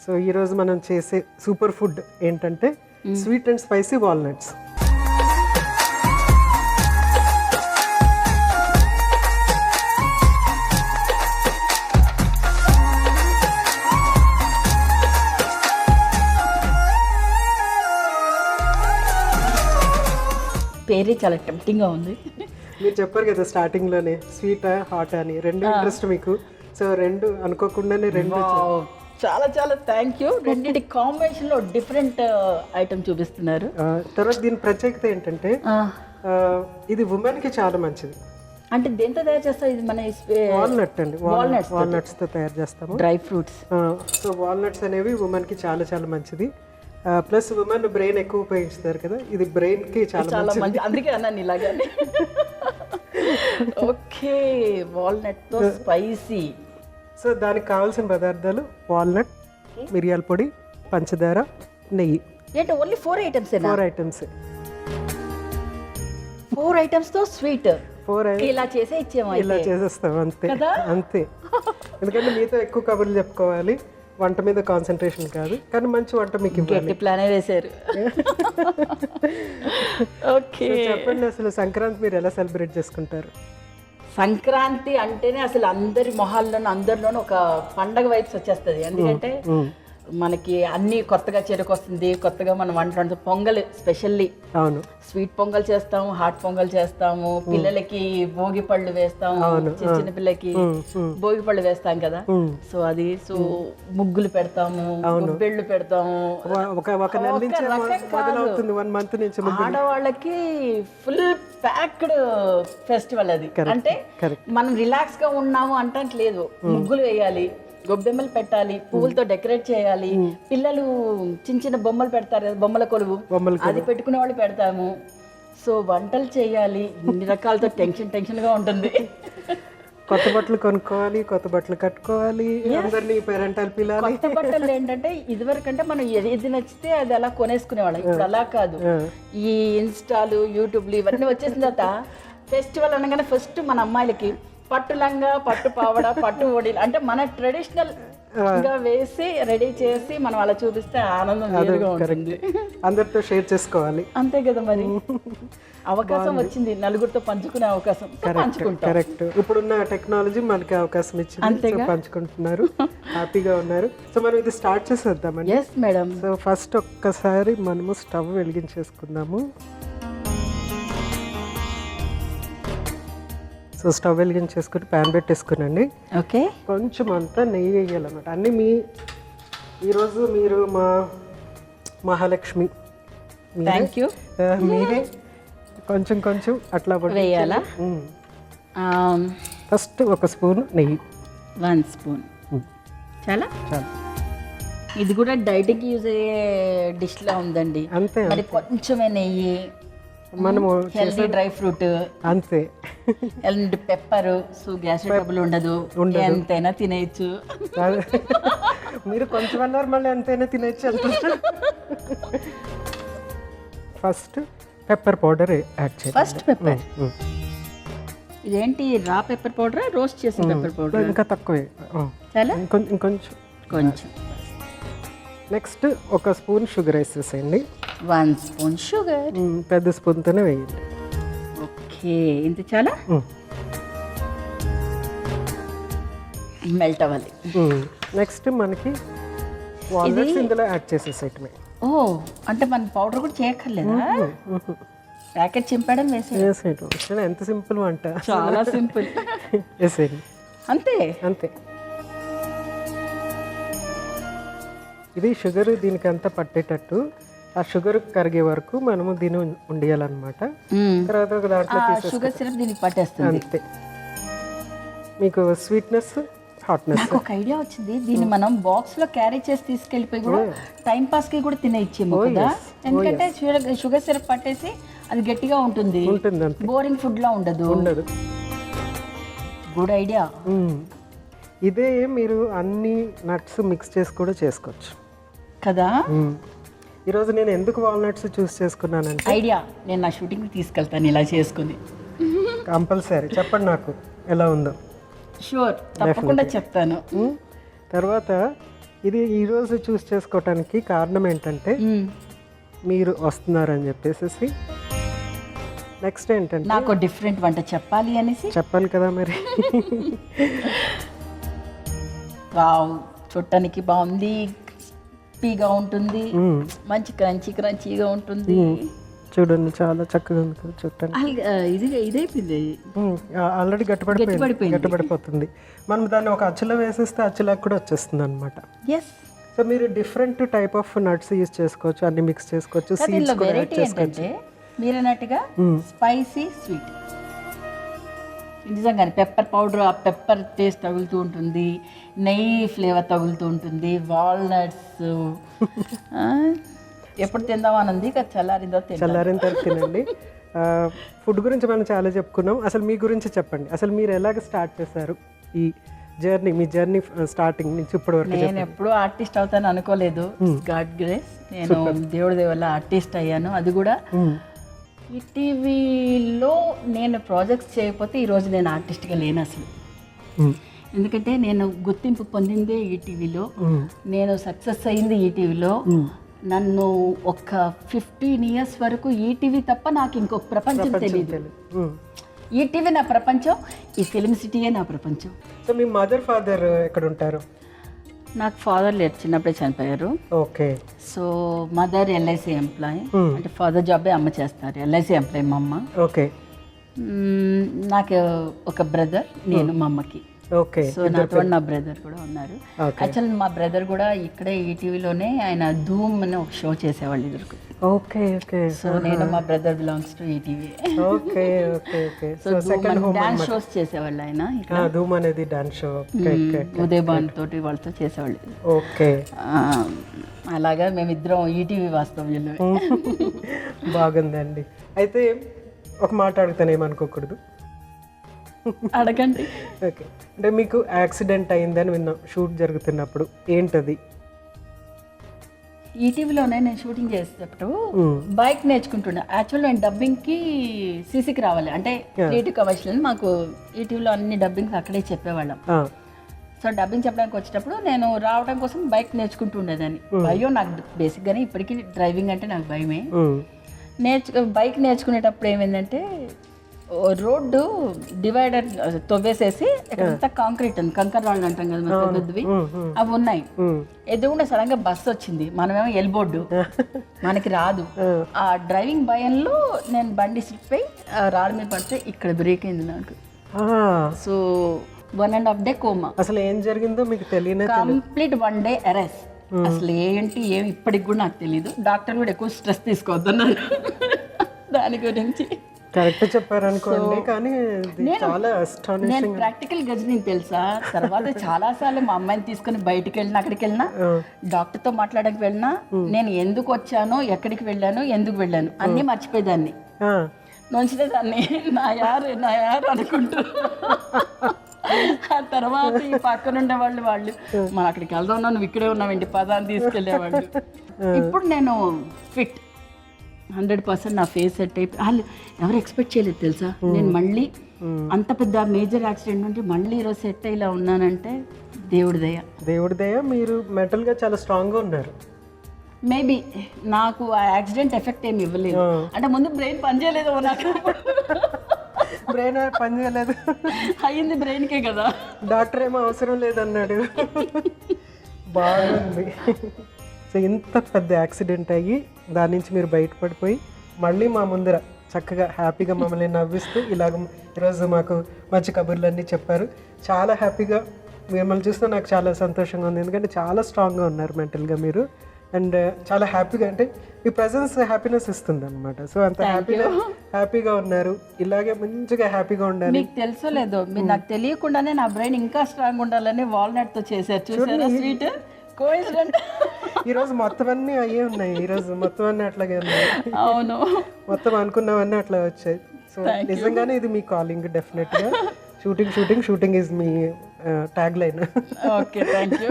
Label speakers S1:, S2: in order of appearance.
S1: So ఈరోజు మనం చేసే సూపర్ ఫుడ్ ఏంటంటే స్వీట్ అండ్ స్పైసీ వాల్నట్స్.
S2: పేరే చాలా టెంప్టింగ్గా ఉంది.
S1: మీరు చెప్పారు కదా స్టార్టింగ్లోనే స్వీట్ హాట్ అని, రెండు ఇంట్రెస్ట్ మీకు. సో రెండు అనుకోకుండానే రెండు.
S2: చాలా చాలా థ్యాంక్ యూ. రెండింటి కాంబినేషన్లో డిఫరెంట్ ఐటమ్ చూపిస్తున్నారు.
S1: తర్వాత దీని ప్రత్యేకత ఏంటంటే ఇది ఉమెన్కి చాలా మంచిది.
S2: అంటే దేంతో తయారు చేస్తారు? ఇది మన
S1: వాల్నట్ అండి, వాల్నట్స్తో తయారు చేస్తాము.
S2: Dry fruits.
S1: సో వాల్నట్స్ అనేవి ఉమెన్కి చాలా చాలా మంచిది. ప్లస్ ఉమెన్ బ్రెయిన్ ఎక్కువ ఉపయోగిస్తారు కదా, ఇది బ్రెయిన్కి చాలా మంచిది.
S2: అందుకే అన్నాను ఇలాగని. Okay, వాల్నట్తో spicy.
S1: సో దానికి కావాల్సిన పదార్థాలు వాల్నట్, మిరియాల పొడి, పంచదార, నెయ్యి.
S2: ఏంటి ఓన్లీ 4 ఐటమ్స్?
S1: 4 ఐటమ్స్.
S2: 4 ఐటమ్స్తో స్వీట్.
S1: 4
S2: ఇలా చేసే ఇచ్చేమో.
S1: ఇలా చేసేస్తాం అంతే అంతే. ఎందుకంటే మీతో ఎక్కువ కబుర్లు చెప్పుకోవాలి, వంట మీద కాన్సన్ట్రేషన్ కాదు, కానీ మంచి వంట మీకు ఇవ్వాలి.
S2: ప్లానే వేశారు. ఓకే,
S1: చెప్పండి అసలు సంక్రాంతి మీరు ఎలా సెలబ్రేట్ చేసుకుంటారు?
S2: సంక్రాంతి అంటేనే అసలు అందరి మొహాల్లోనూ అందరిలోనూ ఒక పండగ వైబ్స్ వచ్చేస్తుంది. ఎందుకంటే మనకి అన్ని కొత్తగా చెరుకొస్తుంది, కొత్తగా మనం వంట పొంగల్ స్పెషల్లీ.
S1: అవును,
S2: స్వీట్ పొంగల్ చేస్తాము, హాట్ పొంగల్ చేస్తాము, పిల్లలకి భోగి పళ్ళు వేస్తాము, చిన్న పిల్లకి భోగి పళ్ళు వేస్తాం కదా. సో అది సో ముగ్గులు పెడతాము, గుబ్బెళ్ళు పెడతాము. ఆడవాళ్ళకి ఫుల్ ప్యాక్డ్ ఫెస్టివల్ అది. అంటే మనం రిలాక్స్ గా ఉన్నాము అంటే లేదు, ముగ్గులు వేయాలి, గొబ్బెమ్మలు పెట్టాలి, పువ్వులతో డెకరేట్ చేయాలి, పిల్లలు చిన్న చిన్న బొమ్మలు పెడతారు కదా, బొమ్మల కొలువు, అది పెట్టుకునే వాళ్ళు పెడతాము. సో వంటలు చేయాలి, ఇన్ని రకాలతో టెన్షన్ గా ఉంటుంది.
S1: కొత్త బట్టలు కొనుక్కోవాలి, కొత్త బట్టలు కట్టుకోవాలి, అందరినీ పేరెంటాలు పిల్లలు.
S2: కొత్త బట్టలు ఏంటంటే ఇదివరకంటే మనం ఏది నచ్చితే అది అలా కొనేసుకునేవాళ్ళం. ఇప్పుడు అలా కాదు, ఈ ఇన్స్టాలు, యూట్యూబ్లు ఇవన్నీ వచ్చేసిన తర్వాత ఫెస్టివల్ అనగానే ఫస్ట్ మన అమ్మాయిలకి పట్టు లంగా, పట్టు పావడ, పట్టు ఓడీలు అంటే మన ట్రెడిషనల్ గా వేసి రెడీ చేసి మనం అలా చూపిస్తే ఆనందం వేరుగా ఉంటుంది.
S1: అందరితో షేర్ చేసుకోవాలి,
S2: అంతే కదా. మరి అవకాశం వచ్చింది, నలుగురితో పంచుకునే అవకాశం, పంచుకుంటాం.
S1: కరెక్ట్. ఇప్పుడున్న టెక్నాలజీ మనకి అవకాశం ఇచ్చింది, పంచుకుంటున్నారు, హ్యాపీగా ఉన్నారు. సో మనం ఇది స్టార్ట్ చేసేద్దామండి.
S2: Yes madam.
S1: సో ఫస్ట్ ఒక్కసారి మనము స్టవ్ వెలిగించేసుకుందాము. సో స్టవ్ వెలిగించేసుకుని ప్యాన్ పెట్టేసుకునండి.
S2: ఓకే,
S1: కొంచెం అంతా నెయ్యి వేయాలన్నమాట. అన్నీ ఈరోజు మీరు మా మహాలక్ష్మి,
S2: థ్యాంక్ యూ.
S1: మీరే కొంచెం కొంచెం అట్లా
S2: వేయాలా?
S1: ఫస్ట్ 1 స్పూన్ నెయ్యి.
S2: 1 స్పూన్ చాలా చాలా. ఇది కూడా డైట్కి యూజ్ అయ్యే డిష్లా ఉందండి.
S1: అంతే,
S2: మరి కొంచెమే నెయ్యి, మనము హెల్దీ డ్రై ఫ్రూట్,
S1: అంతే,
S2: and pepper. So gas trouble ఉండదు, ఎంతైనా తినేయచ్చు.
S1: మీరు కొంచెం అన్నారు, మళ్ళీ ఎంతైనా తినేయచ్చు. ఫస్ట్ పెప్పర్ పౌడర్ యాడ్ చేయండి.
S2: First pepper. ఇదేంటి రా పెప్పర్ పౌడర్, రోస్ట్ చేసిన పెప్పర్ పౌడర్?
S1: ఇంకా తక్కువే,
S2: చాలా
S1: ఇంకొంచెం
S2: కొంచెం.
S1: నెక్స్ట్ 1 స్పూన్ షుగర్ వేసేసేయండి.
S2: 1 స్పూన్ షుగర్,
S1: పెద్ద స్పూన్తోనే వేయండి.
S2: ఓకే, ఇంత చాలా మెల్ట్ అవ్వాలి.
S1: నెక్స్ట్ మనకి వాల్నట్స్ ఇందులో యాడ్ చేసేసేయటమే.
S2: ఓ, అంటే మన పౌడర్ కూడా చేయక్కర్లేదా? ప్యాకెట్ చింపడం
S1: వేసేయటం. ఎంత సింపుల్ వంట,
S2: చాలా సింపుల్.
S1: వేసేయండి,
S2: అంతే
S1: అంతే. ఇది షుగర్ దీనికి అంతా పట్టేటట్టు, ఆ షుగర్ కరిగే వరకు మనము దీన్ని ఉండియాలన్నమాట. తర్వాత ఒక దాంట్లో
S2: షుగర్ సిరప్ దీనికి పట్టేస్తుంది.
S1: అంతే. మీకు స్వీట్నెస్, హాట్నెస్.
S2: నాకు ఒక ఐడియా వచ్చింది, దీన్ని మనం బాక్స్ లో క్యారీ చేసి తీసుకెళ్ళిపోయి కూడా టైం పాస్ కి కూడా తినేయచ్చేమో కదా. ఎందుకంటే షుగర్ సిరప్ పట్టేసి అది గట్టిగా ఉంటుంది, బోరింగ్ ఫుడ్ లా ఉండదు. Good idea.
S1: ఇదే మీరు అన్ని నట్స్ మిక్స్ చేసి కూడా చేసుకోవచ్చు
S2: కదా.
S1: ఈరోజు నేను ఎందుకు వాల్నట్స్ చూస్ చేసుకున్నానంటే
S2: ఐడియా, నేను నా షూటింగ్ తీసుకెళ్తాను ఇలా చేసుకుని.
S1: కంపల్సరీ చెప్పండి నాకు ఎలా ఉందో.
S2: షూర్, తప్పకుండా చెప్తాను.
S1: తర్వాత ఇది ఈరోజు చూస్ చేసుకోవటానికి కారణం ఏంటంటే మీరు వస్తున్నారని చెప్పేసి. నెక్స్ట్ ఏంటంటే
S2: నాకు డిఫరెంట్ వంట చెప్పాలి అనేసి
S1: చెప్పాలి కదా మరి.
S2: వావ్, చూడటానికి బాగుంది, క్రిస్పీగా ఉంటుంది, మంచి క్రంచీగా ఉంటుంది.
S1: చూడండి చాలా చక్కగా ఉంది కదా చూడటానికి.
S2: ఇదైపోయింది
S1: ఆల్రెడీ గట్టిపడిపోతుంది. మనం దాన్ని ఒక అచ్చులో వేసేస్తే అచ్చులాగా కూడా వచ్చేస్తుంది అనమాట. సో మీరు different type of nuts use చేసుకోవచ్చు, అన్ని మిక్స్ చేసుకోవచ్చు, సీడ్స్ కూడా యాడ్ చేసుకోవచ్చు.
S2: మీరు అన్నట్టుగా స్పైసీ స్వీట్ నిజంగానే పెప్పర్ పౌడర్, ఆ పెప్పర్ టేస్ట్ తగులుతూ ఉంటుంది, నెయ్యి ఫ్లేవర్ తగులుతూ ఉంటుంది, వాల్నట్స్. ఎప్పుడు తిందామని ఉంది, చల్లారిన
S1: తర్వాత తినండి. ఫుడ్ గురించి మనం చాలా చెప్పుకున్నాం. అసలు మీ గురించి చెప్పండి. అసలు మీరు ఎలాగ స్టార్ట్ చేశారు ఈ జర్నీ? మీ జర్నీ స్టార్టింగ్ నుంచి ఇప్పటి వరకు.
S2: నేను ఎప్పుడూ ఆర్టిస్ట్ అవుతాను అనుకోలేదు. గాడ్ గ్రేస్, నేను దేవుడి వల్ల ఆర్టిస్ట్ అయ్యాను. అది కూడా ఈటీవీలో నేను ప్రాజెక్ట్స్ చేయకపోతే ఈరోజు నేను ఆర్టిస్ట్గా లేను అసలు. ఎందుకంటే నేను గుర్తింపు పొందిందే ఈటీవీలో, నేను సక్సెస్ అయింది ఈటీవీలో. నన్ను ఒక 15 years వరకు ఈటీవీ తప్ప నాకు ఇంకొక ప్రపంచం తెలియదు. ఈటీవీ నా ప్రపంచం, ఈ ఫిల్మ్ సిటీయే నా ప్రపంచం.
S1: సో మీ మదర్ ఫాదర్ ఎక్కడ ఉంటారు?
S2: నాకు ఫాదర్ లేరు, చిన్నప్పుడే చనిపోయారు.
S1: Okay.
S2: So mother LIC employee, అంటే ఫాదర్ జాబే అమ్మ చేస్తారు, ఎల్ఐసి ఎంప్లాయ్ మా అమ్మ.
S1: ఓకే.
S2: నాకు ఒక బ్రదర్, నేను మా అమ్మకి.
S1: ఓకే.
S2: సో నాతో నా బ్రదర్ కూడా ఉన్నారు. యాక్చువల్ మా బ్రదర్ కూడా ఇక్కడే ఈటీవీలోనే ఆయన ధూమ్ అని ఒక షో చేసేవాళ్ళు ఇద్దరు.
S1: ఓకే. ఓకే.
S2: సో నేను మా brother belongs to ETV.
S1: Okay. Okay. Okay.
S2: So second dance shows చేసేవాళ్ళు ఆయన.
S1: ధూమ్ అనేది డాన్స్ షో.
S2: ఉదయభాన్ తోటి వాళ్ళతో చేసేవాళ్ళు.
S1: ఓకే.
S2: అలాగా మేమిద్దరం ఈటీవీ వాస్తవ్యులు.
S1: బాగుందండి. అయితే ఒక మాట అడుగుతాను, ఏమనుకోకూడదు.
S2: అడగండి.
S1: ఓకే. అంటే మీకు యాక్సిడెంట్ అయిందని విన్నాం షూట్ జరుగుతున్నప్పుడు, ఏంటది?
S2: ఈటీవీలోనే నేను షూటింగ్ చేసేటప్పుడు బైక్ నేర్చుకుంటున్నా. యాక్చువల్ నేను డబ్బింగ్కి సీసీకి రావాలి, అంటే క్రియేటివ్ కమర్షియల్ మాకు ఈటీవీలో అన్ని డబ్బింగ్స్ అక్కడే చెప్పేవాళ్ళం. సో డబ్బింగ్ చెప్పడానికి వచ్చేటప్పుడు నేను రావడం కోసం బైక్ నేర్చుకుంటూ ఉండేదాన్ని. భయం నాకు బేసిక్గానే, ఇప్పటికీ డ్రైవింగ్ అంటే నాకు భయమే. బైక్ నేర్చుకునేటప్పుడు ఏమైందంటే రోడ్డు డివైడర్ తవ్వేసేసి ఇక్కడంతా కాంక్రీట్ ఉంది, కంకర్ రాళ్ళు అంటాం కదా మన పెద్దవి, అవి ఉన్నాయి. ఎదుగుండా సడన్ గా బస్సు వచ్చింది, మనమేమో ఎల్బోర్డు, మనకి రాదు. ఆ డ్రైవింగ్ భయంలో నేను బండి స్లిప్ అయి రాళ్ళ మీద పడితే ఇక్కడ బ్రేక్ అయింది నాకు. So 1.5 day coma.
S1: అసలు ఏం జరిగిందో మీకు తెలియదు?
S2: Complete 1 day arrest. అసలు ఏంటి ఏమి ఇప్పటికి కూడా నాకు తెలియదు. డాక్టర్ కూడా ఎక్కువ స్ట్రెస్ తీసుకోవద్దన్నారు దాని గురించి.
S1: కరెక్ట్ చెప్పారు అనుకోండి, కానీ
S2: నేను ప్రాక్టికల్ గజని తెలుసా. తర్వాత చాలా సార్లు మా అమ్మాయిని తీసుకుని బయటికి వెళ్ళినా, అక్కడికి వెళ్ళినా, డాక్టర్తో మాట్లాడడానికి వెళ్ళినా, నేను ఎందుకు వచ్చానో, ఎక్కడికి వెళ్ళాను, ఎందుకు వెళ్ళాను అన్నీ మర్చిపోయేదాన్ని. నొంచిలేదాన్ని, నా యారు అనుకుంటూ. ఆ తర్వాత ఈ పక్కన ఉండేవాళ్ళు మనం అక్కడికి వెళ్దాం, నువ్వు ఇక్కడే ఉన్నావండి పదాన్ని తీసుకెళ్లేవాళ్ళు. ఇప్పుడు నేను ఫిట్ 100%. నా ఫేస్ సెట్ అయిపోయి వాళ్ళు ఎవరు ఎక్స్పెక్ట్ చేయలేదు తెలుసా. నేను మళ్ళీ అంత పెద్ద మేజర్ యాక్సిడెంట్ నుండి మళ్ళీ ఈరోజు సెట్ అయ్యేలా ఉన్నానంటే దేవుడి దయ. మీరు మెంటల్గా చాలా స్ట్రాంగ్గా ఉన్నారు. మేబీ నాకు ఆ యాక్సిడెంట్ ఎఫెక్ట్ ఏమి ఇవ్వలేదు. అంటే ముందు బ్రెయిన్ పనిచేయలేదు, నాకు బ్రెయిన్ పనిచేయలేదు, అయ్యింది బ్రెయిన్కే కదా. డాక్టర్ ఏమో అవసరం లేదన్నాడు. బాగుంది. సో ఇంత పెద్ద యాక్సిడెంట్ అయ్యి దాని నుంచి మీరు బయటపడిపోయి మళ్ళీ మా ముందర చక్కగా హ్యాపీగా మమ్మల్ని నవ్విస్తూ ఇలాగ ఈరోజు మాకు మంచి కబుర్లన్నీ చెప్పారు. చాలా హ్యాపీగా మిమ్మల్ని చూస్తే నాకు చాలా సంతోషంగా ఉంది, ఎందుకంటే చాలా స్ట్రాంగ్గా ఉన్నారు మెంటల్గా మీరు. అండ్ చాలా హ్యాపీగా, అంటే మీ ప్రజెన్స్ హ్యాపీనెస్ ఇస్తుంది అనమాట. సో అంత హ్యాపీగా ఉన్నారు. ఇలాగే మంచిగా హ్యాపీగా ఉండాలి. మీకు తెలుసో లేదో, మీరు నాకు తెలియకుండానే నా బ్రెయిన్ ఇంకా స్ట్రాంగ్ ఉండాలని వాల్నట్తో చేశారు, చూసారా స్వీట్. ఈరోజు మొత్తం అన్నీ అయ్యే ఉన్నాయి, ఈరోజు మొత్తం అన్నీ అట్లాగే ఉన్నాయి. అవును, మొత్తం అనుకున్నవన్నీ అట్లా వచ్చాయి. సో నిజంగానే ఇది మీ కాలింగ్. డెఫినెట్గా shooting is me tag line. Okay, thank you.